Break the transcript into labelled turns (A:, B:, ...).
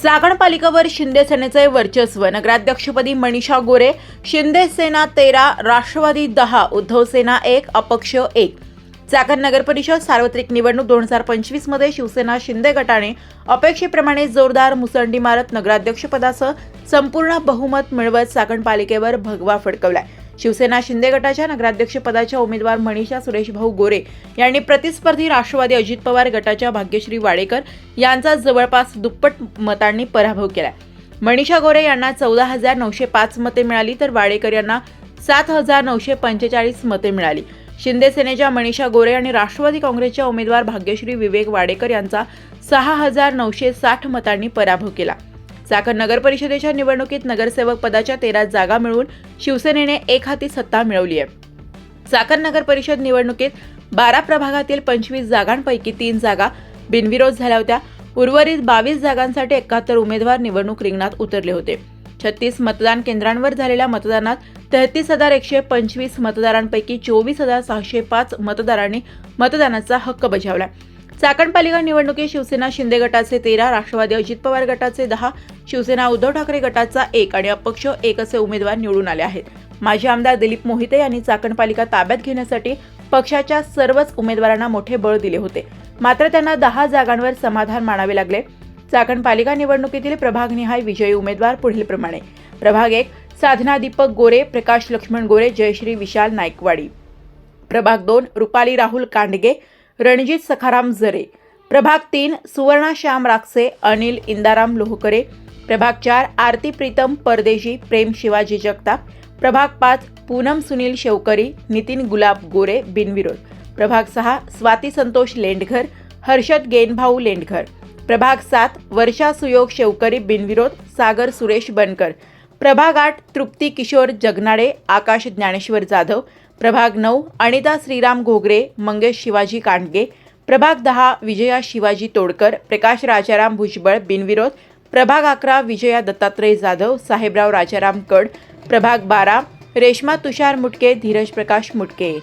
A: चाकण पालिकेवर शिंदे सेनेचे वर्चस्व। नगराध्यक्षपदी मनीषा गोरे, शिंदे सेना 13, राष्ट्रवादी 10, उद्धव सेना 1, अपक्ष 1। चाकण नगर परिषद सार्वत्रिक निवडणूक 2025 मध्ये शिवसेना शिंदे गटाने अपेक्षेप्रमाणे जोरदार मुसंडी मारत नगराध्यक्षपदासह संपूर्ण बहुमत मिळवत चाकण पालिकेवर भगवा फडकवलाय। शिवसेना शिंदे गटाच्या नगराध्यक्षपदाच्या उमेदवार मनीषा सुरेशभाऊ गोरे यांनी प्रतिस्पर्धी राष्ट्रवादी अजित पवार गटाच्या भाग्यश्री वाडेकर यांचा जवळपास दुप्पट मतांनी पराभव केला। मनीषा गोरे यांना 14,905 मते मिळाली तर वाडेकर यांना 7,945 मते मिळाली। शिंदे सेनेच्या मनीषा गोरे आणि राष्ट्रवादी काँग्रेसच्या उमेदवार भाग्यश्री विवेक वाडेकर यांचा 6,960 मतांनी पराभव केला। चाकण नगर परिषदेच्या निवडणुकीत नगरसेवक पदाच्या 13 जागा मिळवून शिवसेनेने एकहाती सत्ता मिळवली आहे। चाकण नगर परिषद निवडणुकीत 12 प्रभागातील 25 जागांपैकी 3 जागा बिनविरोध झाल्या होत्या। उर्वरित 22 जागांसाठी 71 उमेदवार निवडणूक रिंगणात उतरले होते। 36 मतदान केंद्रांवर झालेल्या मतदानात 33,125 मतदारांपैकी 24,605 मतदारांनी मतदानाचा हक्क बजावला। चाकण पालिका निवडणुकीत शिवसेना शिंदे गटाचे 13, राष्ट्रवादी अजित पवार गटाचे 10, शिवसेना उद्धव ठाकरे गटाचा 1 आणि अपक्ष 1 असे उमेदवार निवडून आले आहेत। माजी आमदार दिलीप मोहिते यांनी चाकण पालिका ताब्यात घेण्यासाठी पक्षाच्या सर्वच उमेदवारांना मोठे बळ दिले होते, मात्र त्यांना 10 जागांवर समाधान मानावे लागले। चाकण पालिका निवडणुकीतील प्रभागनिहाय विजयी उमेदवार पुढीलप्रमाणे: प्रभाग 1 साधना दीपक गोरे, प्रकाश लक्ष्मण गोरे, जयश्री विशाल नाईकवाडी। प्रभाग 2 रुपाली राहुल कांडगे, रणजित सखाराम जरे। प्रभाग 3 सुवर्णा श्याम राक्षे, अनिल इंदाराम लोहकरे। प्रभाग 4 आरती प्रीतम परदेशी, प्रेम शिवाजी जगताप। प्रभाग 5 पूनम सुनील शेवकरी, नितीन गुलाब गोरे बिनविरोध। प्रभाग 6 स्वाती संतोष लेंडघर, हर्षद गेनभाऊ लेंडघर। प्रभाग 7 वर्षा सुयोग शेवकरी बिनविरोध, सागर सुरेश बनकर। प्रभाग 8 तृप्ती किशोर जगनाडे, आकाश ज्ञानेश्वर जाधव। प्रभाग 9 अनिता श्रीराम घोगरे, मंगेश शिवाजी कांडगे। प्रभाग 10 विजया शिवाजी तोडकर, प्रकाश राजाराम भुजबळ बिनविरोध। प्रभाग 11 विजया दत्तात्रय जाधव, साहेबराव राजाराम कड। प्रभाग 12 रेश्मा तुषार मुटके, धीरज प्रकाश मुटके।